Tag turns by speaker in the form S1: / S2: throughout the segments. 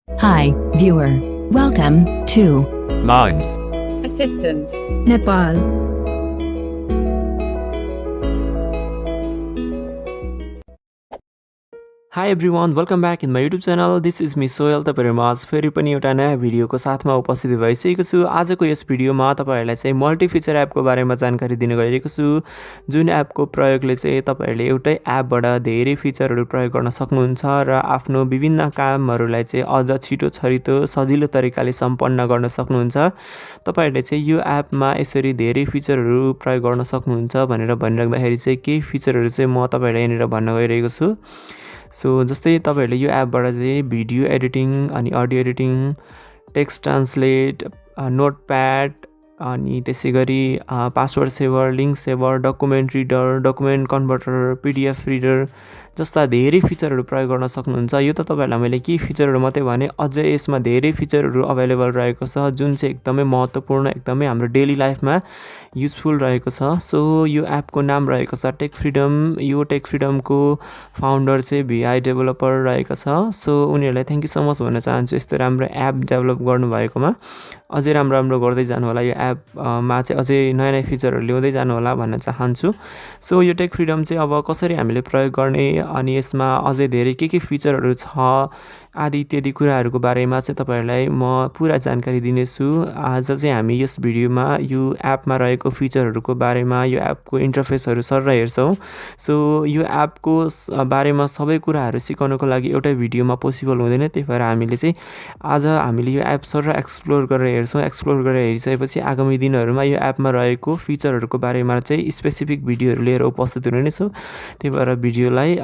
S1: Hi, viewer. Welcome to
S2: Mind.
S3: Assistant.
S4: Nepal.
S5: Hi everyone, welcome back in my YouTube channel. This is me Soil. तपाईहरुमा आज फेरि पनि एउटा नयाँ भिडियोको साथमा उपस्थित भइसकेको छु। आजको यस भिडियोमा तपाईहरुलाई चाहिँ मल्टी फिचर एपको बारेमा जानकारी दिन गइरहेको छु। जुन एपको प्रयोगले चाहिँ तपाईहरुले एउटै एपबाट धेरै फिचरहरु प्रयोग गर्न सक्नुहुन्छ र आफ्नो विभिन्न कामहरुलाई चाहिँ अझ छिटो छरितो सजिलो तरिकाले सम्पन्न गर्न सक्नुहुन्छ। तपाईहरुले चाहिँ यो एपमा यसरी धेरै फिचरहरु प्रयोग गर्न सक्नुहुन्छ भनेर भनिराख्दाखेरि चाहिँ केही फिचरहरु चाहिँ म तपाईहरुलाई यहाँनिर भन्न गइरहेको छु। सो जस्तै तपाईहरुले यो एपबाट चाहिँ भिडियो एडिटिङ अनि audio editing, text translate, notepad अनि त्यसैगरी password saver, link saver, document reader, document converter, PDF reader जस्ता धेरै फिचरहरु प्रयोग गर्न सक्नुहुन्छ। यो त तपाईहरुलाई मैले के फिचरहरु मात्रै भने, अझै यसमा धेरै फिचरहरु अवेलेबल रहेको छ जुन चाहिँ एकदमै महत्त्वपूर्ण, एकदमै हाम्रो डेली लाइफमा युजफुल रहेको छ। सो यो एपको नाम रहेको छ टेक फ्रिडम। यो टेक फ्रिडमको फाउन्डर चाहिँ भिआई डेभलपर रहेको छ। सो उनीहरुलाई थ्यांक यू सो मच भन्न चाहन्छु यस्तो राम्रो एप डेभलप गर्नु भएकोमा। अझै राम्रो गर्दै जानु होला। यो एपमा चाहिँ अझै नयाँ फिचरहरु ल्याउँदै जानु होला भन्न चाहन्छु। सो यो टेक फ्रिडम चाहिँ अब कसरी हामीले प्रयोग गर्ने अनि यसमा अझै धेरै के फिचरहरु छ आदि इत्यादि कुराहरुको बारेमा चाहिँ तपाईहरुलाई म पूरा जानकारी दिनेछु। आज चाहिँ हामी यस भिडियोमा यो एपमा रहेको फिचरहरुको बारेमा, यो एपको इन्टरफेसहरु सर हेर्छौं। सो यो एपको बारेमा सबै कुराहरु सिकाउनको लागि एउटै भिडियोमा पोसिबल हुँदैन। त्यही भएर हामीले चाहिँ आज हामीले यो एप सर एक्सप्लोर गरेर हेर्छौं। एक्सप्लोर गरेर हेरिसकेपछि आगामी दिनहरुमा यो एपमा रहेको फिचरहरुको बारेमा चाहिँ स्पेसिफिक भिडियोहरु लिएर उपस्थित हुने नै छु। त्यही भएर भिडियोलाई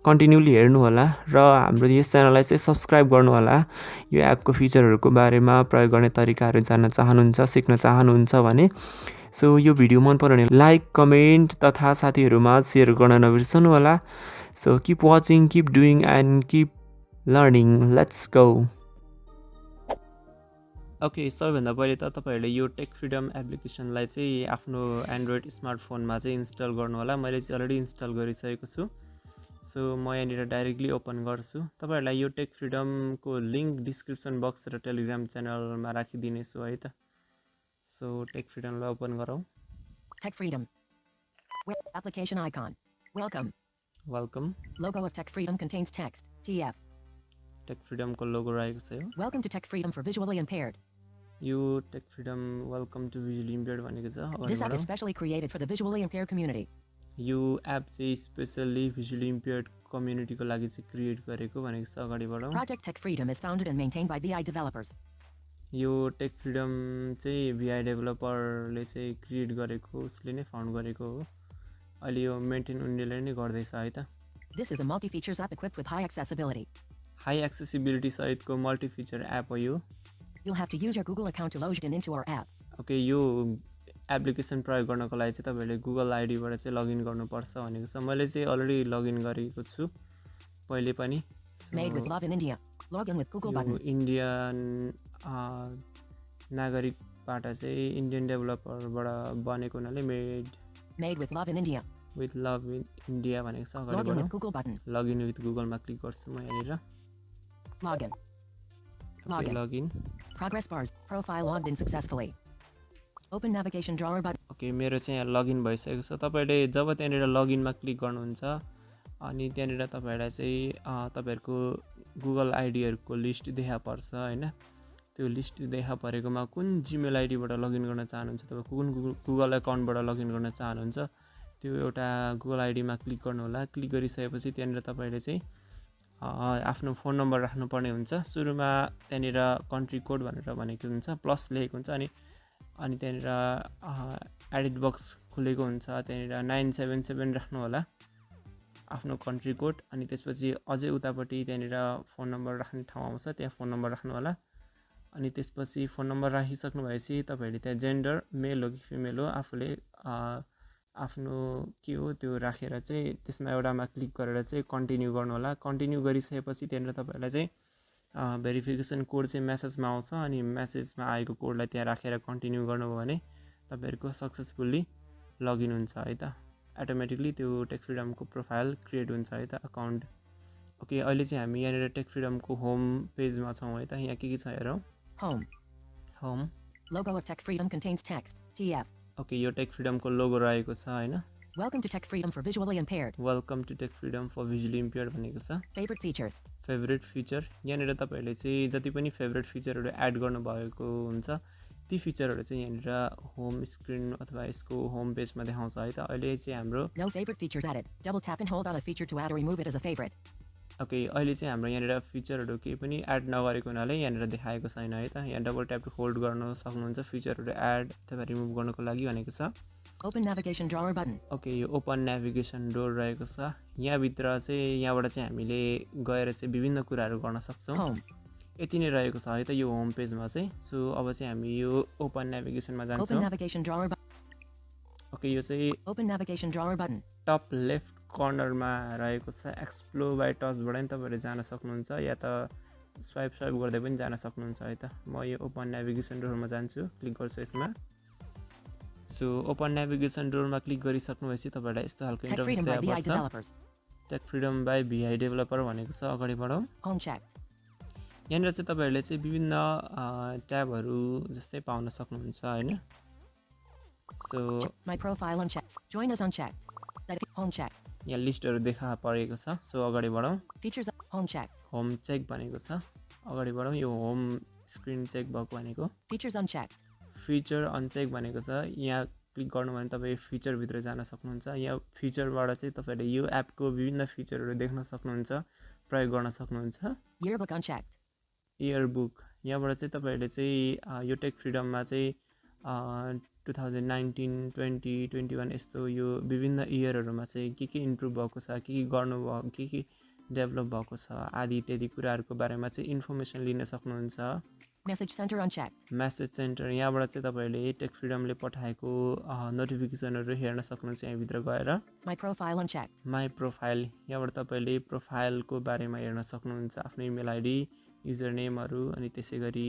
S5: कन्टिन्युली हेर्नु होला र हाम्रो यस च्यानललाई चाहिँ सब्स्क्राइब गर्नु होला। यो एपको फिचरहरुको बारेमा, प्रयोग गर्ने तरिकाहरु जान्न चाहनुहुन्छ, सिक्न चाहनुहुन्छ भने। सो यो भिडियो मन पर्यो भने लाइक, कमेन्ट तथा साथीहरुमा शेयर गर्न नबिर्सनु होला। So keep watching, keep doing and keep learning. Let's go. Okay, सबैभन्दा पहिले त तपाईहरुले यो टेक फ्रिडम एप्लिकेसनलाई चाहिँ आफ्नो एन्ड्रोइड स्मार्टफोनमा चाहिँ इन्स्टल गर्नु होला। मैले चाहिँ अलरेडी इन्स्टल गरिसकेको छु। सो म यहाँनिर डाइरेक्टली ओपन गर्छु। तपाईहरुलाई यो टेक फ्रिडमको लिंक डिस्क्रिप्सन बक्स र टेलिग्राम च्यानलमा राखिदिने छु है त। सो टेक फ्रिडमलाई ओपन गरौँ।
S6: Tech Freedom. Application icon. Welcome.
S5: Welcome.
S6: Logo of Tech Freedom contains text. TF.
S5: Tech फ्रिडमको लोगो रहेको छ यो।
S6: Welcome to Tech Freedom for visually impaired.
S5: यो tech freedom welcome to visually impaired भनेको छ।
S6: This app is specially created for the visually impaired community.
S5: यो app चाहिँ specially visually impaired कम्युनिटीको लागि चाहिँ क्रिएट गरेको भनेको छ। अगाडि बढौँ।
S6: Project Tech Freedom is founded and maintained by VI developers.
S5: यो टेक फ्रिडम चाहिँ भिआई डेभलपरले चाहिँ क्रिएट गरेको, उसले नै फाउन्ड गरेको हो। अहिले यो मेन्टेन उनीले नै गर्दैछ है त।
S6: This is a multi-features app equipped with high accessibility.
S5: High accessibility सहितको मल्टी फिचर एप हो यो।
S6: You'll have to use your Google account to log in into our app.
S5: Okay, यो एप्लिकेसन प्रयोग गर्नको लागि चाहिँ तपाईहरुले गुगल आईडीबाट चाहिँ लगइन गर्नुपर्छ भनेको छ। मैले चाहिँ अलरेडी लगइन गरेको छु पहिले पनि।
S6: Made with love in India. Log in with Google button.
S5: Indian नागरिकबाट चाहिँ इन्डियन डेभलपरबाट बनेको हुनाले
S6: Made with love in India.
S5: With love in India भनेको छ। अगाडि
S6: Log in
S5: बढौँ।
S6: with Google button.
S5: Login with गुगलमा क्लिक गर्छु म यहाँनिर।
S6: Login. Login.
S5: Login.
S6: Progress bars. Profile logged in successfully. Open navigation drawer button.
S5: Okay, मेरो चाहिँ यहाँ लगइन भइसकेको छ। तपाईहरुले जब त्यहाँनिर लगइनमा क्लिक गर्नुहुन्छ अनि त्यहाँनिर तपाईहरुलाई चाहिँ तपाईहरुको गुगल आईडीहरुको लिस्ट देखा पर्छ हैन। त्यो लिस्ट देखा परेकोमा कुन जीमेल आईडीबाट लगइन गर्न चाहनुहुन्छ, तपाईं कुन गुगल अकाउन्टबाट लगइन गर्न चाहनुहुन्छ त्यो एउटा गुगल आईडीमा क्लिक गर्नु होला। क्लिक गरिसकेपछि त्यहाँनिर तपाईहरुले चाहिँ आफ्नो फोन नम्बर राख्नुपर्ने हुन्छ। सुरुमा त्यहाँनिर कन्ट्री कोड भनेर भनेको हुन्छ, प्लस लेखेको हुन्छ अनि त्यहाँनिर एडिट बक्स खुलेको हुन्छ। त्यहाँनिर 977 राख्नु होला आफ्नो कन्ट्री कोड। अनि त्यसपछि अझै उतापट्टि त्यहाँनिर फोन नम्बर राख्ने ठाउँ आउँछ, त्यहाँ फोन नम्बर राख्नु होला। अनि त्यसपछि फोन नम्बर राखिसक्नु भएपछि तपाईहरुले त्यहाँ जेन्डर मेल हो कि फिमेल हो आफूले आफ्नो के हो त्यो राखेर चाहिँ त्यसमा एउटामा क्लिक गरेर चाहिँ कन्टिन्यू गर्नु होला। कन्टिन्यू गरिसकेपछि त्यहाँनिर तपाईहरुलाई चाहिँ भेरिफिकेसन कोड चाहिँ मेसेजमा आउँछ अनि मेसेजमा आएको कोडलाई त्यहाँ राखेर कन्टिन्यू गर्नुभयो भने तपाईहरुको सक्सेसफुल्ली लगइन हुन्छ है त। अटोमेटिकली त्यो टेक फ्रिडमको प्रोफाइल क्रिएट हुन्छ है त, अकाउन्ट ओके अहिले चाहिँ हामी यहाँनिर टेक फ्रिडमको होम पेजमा छौँ है त यहाँ के छ हेरौँ
S6: Home.
S5: Home
S6: Logo of Tech Freedom contains text. TF.
S5: Okay यो टेक फ्रिडमको लोगो रहेको छ हैन
S6: Welcome to Tech Freedom for Visually Impaired.
S5: Welcome to tech freedom for visually impaired भनेको छ
S6: Favorite features.
S5: फेभरेट फिचर यहाँनिर तपाईँहरूले चाहिँ जति पनि फेभरेट फिचरहरू एड गर्नुभएको हुन्छ ती फिचरहरू चाहिँ यहाँनिर होम स्क्रिन अथवा यसको होम पेजमा देखाउँछ है त अहिले चाहिँ हाम्रो
S6: No favorite features added. Double tap and hold on a feature to add or remove it as a favorite.
S5: Okay अहिले चाहिँ हाम्रो यहाँनिर फिचरहरू केही पनि एड नगरेको हुनाले यहाँनिर देखाएको छैन है त यहाँ डबल ट्याप होल्ड गर्न सक्नुहुन्छ फिचरहरू एड अथवा रिमुभ गर्नको लागि भनेको छ
S6: Open navigation drawer button.
S5: Okay यो ओपन नेभिगेसन डोर रहेको छ यहाँभित्र चाहिँ यहाँबाट चाहिँ हामीले गएर चाहिँ विभिन्न कुराहरू गर्न सक्छौँ
S6: Home.
S5: यति नै रहेको छ है त यो होम पेजमा चाहिँ सो अब चाहिँ हामी यो ओपन नेभिगेसनमा
S6: Open
S5: जान्छौँ
S6: navigation drawer button.
S5: ओके यो चाहिँ
S6: Open navigation drawer button.
S5: Top left कर्नरमा रहेको छ एक्सप्लोर बाई टचबाट नि तपाईँहरूले जान सक्नुहुन्छ या त स्वाइप गर्दै पनि जान सक्नुहुन्छ है त म यो ओपन नेभिगेसन डोरमा जान्छु क्लिक गर्छु यसमा सो ओपन नेभिगेसन डोरमा क्लिक गरिसक्नुभएपछि तपाईँहरूलाई यस्तो खालको
S6: Tech
S5: interface
S6: Freedom by VI
S5: देखापर्छ
S6: developers.
S5: Tech freedom by VI developer भनेको छ अगाडि बढौँ
S6: Home checked.
S5: यहाँनिर चाहिँ तपाईँहरूले चाहिँ विभिन्न ट्याबहरू जस्तै पाउन सक्नुहुन्छ होइन so
S6: My profile unchecked. Join us unchecked. Home checked.
S5: यहाँ लिस्टहरू देखा परेको छ सो अगाडि बढौँ
S6: Features. Home checked.
S5: Home check भनेको छ अगाडि बढौँ यो होम स्क्रिन चेक भएको भनेको
S6: Features unchecked.
S5: फिचर अनचेक भनेको छ यहाँ क्लिक गर्नु भने तपाईँ फिचरभित्र जान सक्नुहुन्छ यहाँ फिचरबाट चाहिँ तपाईँहरूले यो एपको विभिन्न फिचरहरू देख्न सक्नुहुन्छ प्रयोग गर्न सक्नुहुन्छ
S6: Yearbook unchecked.
S5: इयरबुक यहाँबाट चाहिँ तपाईँहरूले चाहिँ यो टेक फ्रिडममा चाहिँ 2019, 20, 21 यस्तो यो विभिन्न इयरहरूमा चाहिँ के इम्प्रुभ भएको छ के गर्नुभयो के डेभलप भएको छ आदि इत्यादि कुराहरूको बारेमा चाहिँ इन्फर्मेसन लिन सक्नुहुन्छ
S6: Message center unchecked.
S5: Message centre यहाँबाट चाहिँ तपाईँहरूले टेक फ्रिडमले पठाएको नोटिफिकेसनहरू हेर्न सक्नुहुन्छ यहाँभित्र गएर
S6: My profile unchecked.
S5: My profile यहाँबाट तपाईँले प्रोफाइलको बारेमा हेर्न सक्नुहुन्छ आफ्नो इमेल आइडी युजर नेमहरू अनि त्यसै गरी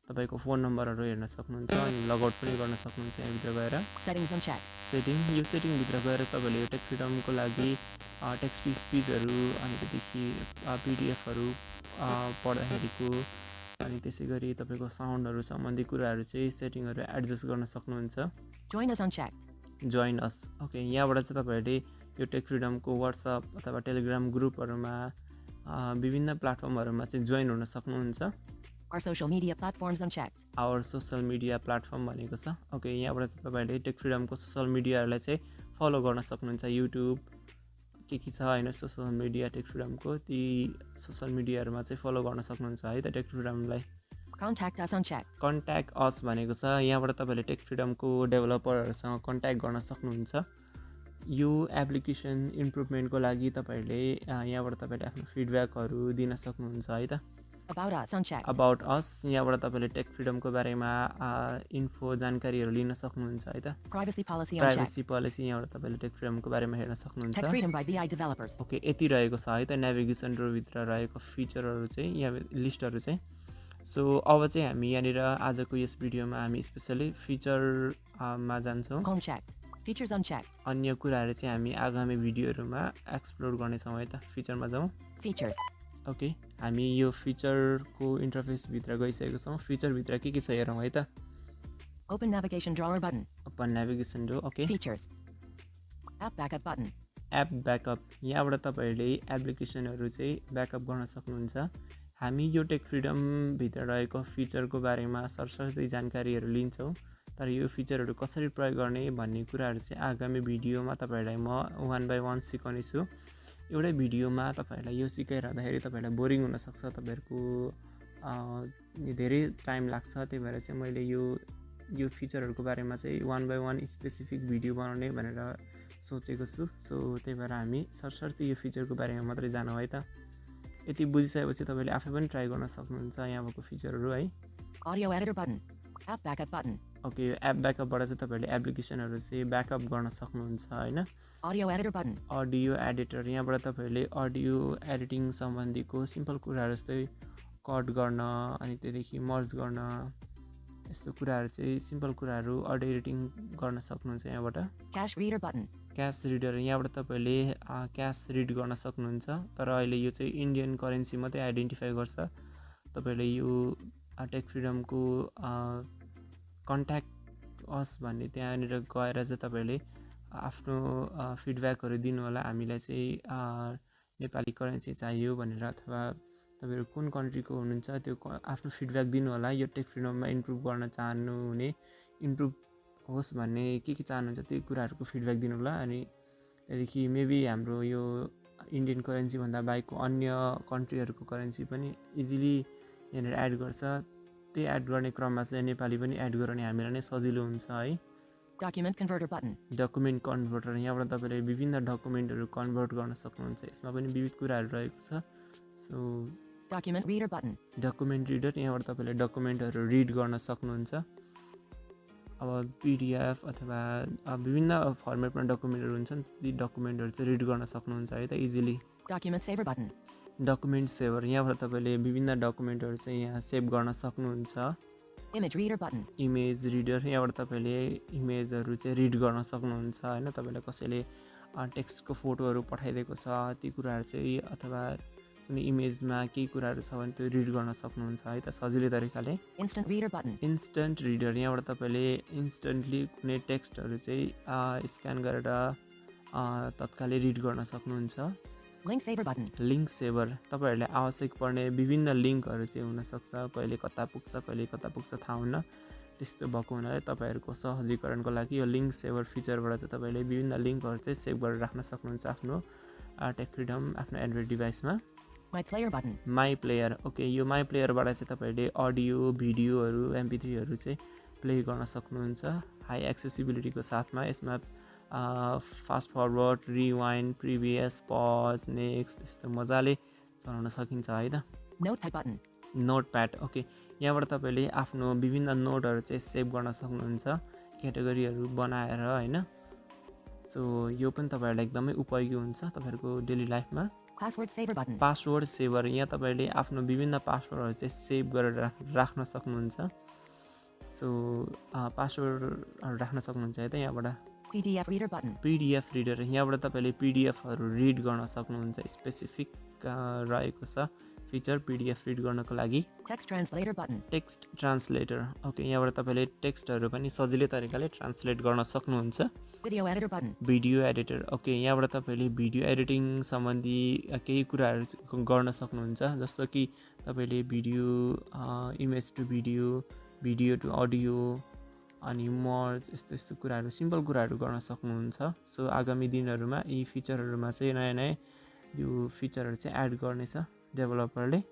S5: तपाईँको फोन नम्बरहरू हेर्न सक्नुहुन्छ अनि लगआउट पनि गर्न सक्नुहुन्छ यहाँभित्र गएर
S6: Settings unchecked.
S5: सेटिङ यो सेटिङभित्र गएर तपाईँले यो टेक फ्रिडमको लागि टेक्स्ट टु स्पिचहरू अनि त्यहाँदेखि पिडिएफहरू पढ्दाखेरिको अनि त्यसै गरी तपाईँको साउन्डहरू सम्बन्धी कुराहरू चाहिँ सेटिङहरू एडजस्ट गर्न सक्नुहुन्छ
S6: Join us unchecked.
S5: जोइन अस ओके यहाँबाट चाहिँ तपाईँहरूले यो टेक फ्रिडमको वाट्सएप अथवा टेलिग्राम ग्रुपहरूमा विभिन्न प्लेटफर्महरूमा चाहिँ जोइन हुन सक्नुहुन्छ
S6: Our social media platforms unchecked.
S5: Our social media platform भनेको छ ओके यहाँबाट चाहिँ तपाईँहरूले टेक फ्रिडमको सोसल मिडियाहरूलाई चाहिँ फलो गर्न सक्नुहुन्छ युट्युब के छ होइन सोसल मिडिया टेक फ्रिडमको ती सोसल मिडियाहरूमा चाहिँ फलो गर्न सक्नुहुन्छ है त टेक फ्रिडमलाई
S6: Contact us unchecked.
S5: Contact us भनेको छ यहाँबाट तपाईँले टेक फ्रिडमको डेभलपरहरूसँग कन्ट्याक्ट गर्न सक्नुहुन्छ यो एप्लिकेसन इम्प्रुभमेन्टको लागि तपाईँहरूले यहाँबाट तपाईँले आफ्नो फिडब्याकहरू दिन सक्नुहुन्छ है त
S6: About us unchecked.
S5: About us यहाँबाट तपाईँले टेक फ्रिडमको बारेमा इन्फो जानकारीहरू लिन सक्नुहुन्छ है त
S6: Privacy policy unchecked.
S5: Privacy policy यहाँबाट तपाईँले टेक फ्रिडमको बारेमा हेर्न
S6: Tech
S5: सक्नुहुन्छ
S6: Freedom by VI developers.
S5: Okay यति रहेको छ है त नेभिगेसन डोरभित्र रहेको फिचरहरू चाहिँ यहाँ लिस्टहरू चाहिँ सो अब चाहिँ हामी यहाँनिर आजको यस भिडियोमा हामी स्पेसली फिचरमा जान्छौँ
S6: Home checked. Features unchecked.
S5: अन्य कुराहरू चाहिँ हामी आगामी भिडियोहरूमा एक्सप्लोर गर्नेछौँ है त फिचरमा जाउँ
S6: Features.
S5: ओके हामी यो फिचरको इन्टरफेसभित्र गइसकेको छौँ फिचरभित्र के छ हेरौँ है त
S6: Open navigation drawer button.
S5: Open navigation door okay
S6: Features. App backup button.
S5: App backup यहाँबाट तपाईँहरूले एप्लिकेसनहरू चाहिँ ब्याकअप गर्न सक्नुहुन्छ हामी यो टेक फ्रिडमभित्र रहेको फिचरको बारेमा सरसर्ती जानकारीहरू लिन्छौँ तर यो फिचरहरू कसरी प्रयोग गर्ने भन्ने कुराहरू चाहिँ आगामी भिडियोमा तपाईँहरूलाई म 1 by 1 सिकाउने छु एउटै भिडियोमा तपाईँहरूलाई यो सिकाइरहँदाखेरि तपाईँहरूलाई बोरिङ हुनसक्छ तपाईँहरूको धेरै टाइम लाग्छ त्यही भएर चाहिँ मैले यो फिचरहरूको बारेमा चाहिँ 1 by 1 स्पेसिफिक भिडियो बनाउने भनेर सोचेको छु सो त्यही भएर हामी सरसर्ती यो फिचरको बारेमा मात्रै जानौँ है त यति बुझिसकेपछि तपाईँले आफै पनि ट्राई गर्न सक्नुहुन्छ यहाँ भएको फिचरहरू है
S6: Audio editor button. App backup button.
S5: Okay यो एप ब्याकअपबाट चाहिँ तपाईँले एप्लिकेसनहरू चाहिँ ब्याकअप गर्न सक्नुहुन्छ होइन
S6: Audio editor button.
S5: Audio editor यहाँबाट तपाईँहरूले अडियो एडिटिङ सम्बन्धीको सिम्पल कुराहरू जस्तै कट गर्न अनि त्यहाँदेखि मर्ज गर्न यस्तो कुराहरू चाहिँ सिम्पल कुराहरू अडियो एडिटिङ गर्न सक्नुहुन्छ यहाँबाट
S6: Cache reader button.
S5: Cache reader यहाँबाट तपाईँले क्यास रिड गर्न सक्नुहुन्छ तर अहिले यो चाहिँ इन्डियन करेन्सी मात्रै आइडेन्टिफाई गर्छ तपाईँले यो टेक फ्रिडमको कन्ट्याक्ट अस भन्ने त्यहाँनिर गएर चाहिँ तपाईँले आफ्नो फिडब्याकहरू दिनु होला हामीलाई चाहिँ नेपाली करेन्सी चाहियो भनेर अथवा तपाईँहरू कुन कन्ट्रीको हुनुहुन्छ त्यो आफ्नो फिडब्याक दिनु होला यो टेक फ्रिडममा इम्प्रुभ गर्न चाहनुहुने इम्प्रुभ होस् भन्ने के चाहनुहुन्छ त्यो कुराहरूको फिडब्याक दिनु होला अनि त्यहाँदेखि मेबी हाम्रो यो इन्डियन करेन्सी भन्दा बाहेकको अन्य कन्ट्रीहरूको करेन्सी पनि इजिली यहाँनिर एड गर्छ त्यही एड गर्ने क्रममा चाहिँ नेपाली पनि एड गऱ्यो भने हामीलाई नै सजिलो हुन्छ है
S6: Document converter button.
S5: Document converter यहाँबाट तपाईँले विभिन्न डकुमेन्टहरू कन्भर्ट गर्न सक्नुहुन्छ यसमा पनि विविध कुराहरू रहेको छ सो
S6: Document reader button.
S5: Document reader यहाँबाट तपाईँले डकुमेन्टहरू रिड गर्न सक्नुहुन्छ अब पिडिएफ अथवा विभिन्न फर्मेटमा डकुमेन्टहरू हुन्छन् ती डकुमेन्टहरू चाहिँ रिड गर्न सक्नुहुन्छ है त easily
S6: Document saver button.
S5: Document shaver यहाँबाट तपाईँले विभिन्न डकुमेन्टहरू चाहिँ यहाँ सेभ गर्न सक्नुहुन्छ
S6: Image reader button.
S5: Image reader यहाँबाट तपाईँले इमेजहरू चाहिँ रिड गर्न सक्नुहुन्छ होइन तपाईँलाई कसैले टेक्स्टको फोटोहरू पठाइदिएको छ ती कुराहरू चाहिँ अथवा कुनै इमेजमा केही कुराहरू छ भने त्यो रिड गर्न सक्नुहुन्छ है त सजिलो तरिकाले
S6: Instant reader button.
S5: Instant reader यहाँबाट तपाईँले इन्स्टन्टली कुनै टेक्स्टहरू चाहिँ स्क्यान गरेर तत्कालै रिड गर्न सक्नुहुन्छ
S6: Link saver button.
S5: Link shaver तपाईँहरूलाई आवश्यक पर्ने विभिन्न लिङ्कहरू चाहिँ हुनसक्छ कहिले कता पुग्छ थाहा हुन्न त्यस्तो भएको हुनाले तपाईँहरूको सहजीकरणको लागि यो लिङ्क सेभर फिचरबाट चाहिँ तपाईँले विभिन्न लिङ्कहरू चाहिँ सेभ गरेर राख्न सक्नुहुन्छ आफ्नो टेक फ्रिडम आफ्नो एन्ड्रोइड डिभाइसमा
S6: My player button.
S5: My player okay यो माई प्लेयरबाट चाहिँ तपाईँले अडियो भिडियोहरू MP3हरू चाहिँ प्ले गर्न सक्नुहुन्छ हाई एक्सेसिबिलिटीको साथमा यसमा fast forward rewind previous pause next यस्तो मजाले चलाउन सकिन्छ है त
S6: Notepad button.
S5: नोटप्याड ओके यहाँबाट तपाईँले आफ्नो विभिन्न नोटहरू चाहिँ सेभ गर्न सक्नुहुन्छ क्याटेगोरीहरू बनाएर होइन सो यो पनि तपाईँहरूलाई एकदमै उपयोगी हुन्छ तपाईँहरूको डेली लाइफमा
S6: Password saver button.
S5: Password shaver यहाँ तपाईँले आफ्नो विभिन्न पासवर्डहरू चाहिँ सेभ गरेर राख्न सक्नुहुन्छ सो पासवर्डहरू राख्न सक्नुहुन्छ है त यहाँबाट
S6: PDF reader button.
S5: PDF reader यहाँबाट तपाईँले पिडिएफहरू रिड गर्न सक्नुहुन्छ स्पेसिफिक रहेको छ फिचर पिडिएफ रिड गर्नको लागि
S6: Text translator button.
S5: Text translator okay यहाँबाट तपाईँले टेक्स्टहरू पनि सजिलै तरिकाले ट्रान्सलेट गर्न सक्नुहुन्छ
S6: Video editor button.
S5: Video editor okay यहाँबाट तपाईँले भिडियो एडिटिङ सम्बन्धी केही कुराहरू गर्न सक्नुहुन्छ जस्तो कि तपाईँले video image to video video to audio अनि मर्ज यस्तो कुराहरू सिम्पल कुराहरू गर्न सक्नुहुन्छ सो आगामी दिनहरूमा यी फिचरहरूमा चाहिँ नयाँ यो फिचरहरू चाहिँ एड गर्नेछ डेभलपरले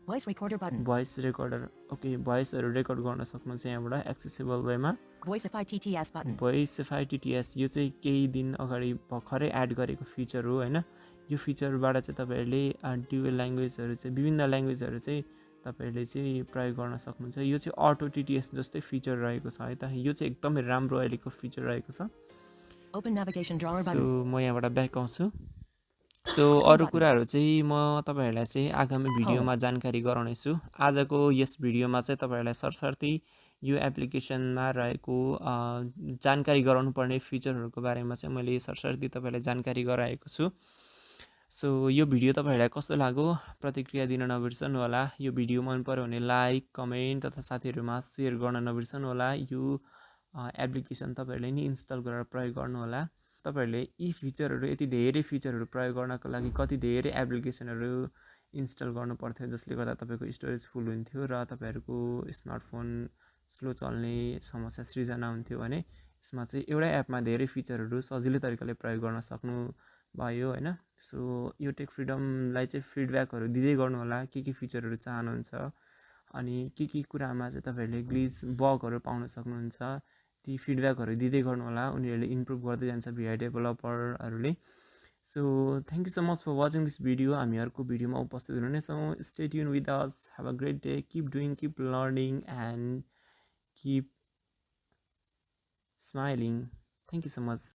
S6: Voice recorder button.
S5: Voice recorder okay भोइसहरू रेकर्ड गर्न सक्नुहुन्छ यहाँबाट एक्सेसिबल वेमा
S6: Voiceify TTS button.
S5: भोइसify TTS यो चाहिँ केही दिन अगाडि भर्खरै एड गरेको फिचर हो होइन यो फिचरबाट चाहिँ तपाईँहरूले ड्युअल ल्याङ्ग्वेजहरू चाहिँ विभिन्न ल्याङ्ग्वेजहरू चाहिँ तपाईँहरूले चाहिँ प्रयोग गर्न सक्नुहुन्छ यो चाहिँ अटो TTS जस्तै फिचर रहेको छ है त यो चाहिँ एकदमै राम्रो अहिलेको फिचर रहेको छ
S6: Open navigation drawer
S5: so
S6: button.
S5: म यहाँबाट ब्याक आउँछु सो अरू कुराहरू चाहिँ म तपाईँहरूलाई चाहिँ आगामी भिडियोमा जानकारी गराउनेछु आजको यस भिडियोमा चाहिँ तपाईँहरूलाई सरसर्ती यो एप्लिकेसनमा रहेको जानकारी गराउनु पर्ने फिचरहरूको बारेमा चाहिँ मैले सरसर्ती तपाईँलाई जानकारी गराएको छु सो यो भिडियो तपाईँहरूलाई कस्तो लाग्यो प्रतिक्रिया दिन नबिर्सनु होला यो भिडियो मन पर्यो भने लाइक कमेन्ट तथा साथीहरूमा सेयर गर्न नबिर्सनु होला यो एप्लिकेसन तपाईँहरूले नि इन्स्टल गरेर प्रयोग गर्नुहोला तपाईँहरूले यी फिचरहरू यति धेरै फिचरहरू प्रयोग गर्नको लागि कति धेरै एप्लिकेसनहरू इन्स्टल गर्नु पर्थ्यो जसले गर्दा तपाईँको स्टोरेज फुल हुन्थ्यो र तपाईँहरूको स्मार्टफोन स्लो चल्ने समस्या सृजना हुन्थ्यो भने यसमा चाहिँ एउटै एपमा धेरै फिचरहरू सजिलै तरिकाले प्रयोग गर्न सक्नु भयो होइन सो यो टेक फ्रिडमलाई चाहिँ फिडब्याकहरू दिँदै गर्नुहोला के फिचरहरू चाहनुहुन्छ अनि के कुरामा चाहिँ तपाईँहरूले ग्लिच बगहरू पाउन सक्नुहुन्छ ती फिडब्याकहरू दिँदै गर्नुहोला उनीहरूले इम्प्रुभ गर्दै जान्छ भिआई डेभलपरहरूले so thank you so much for watching this video हामी अर्को भिडियोमा उपस्थित हुनेछौँ stay tuned with us have a great day keep doing keep learning and keep smiling thank you so much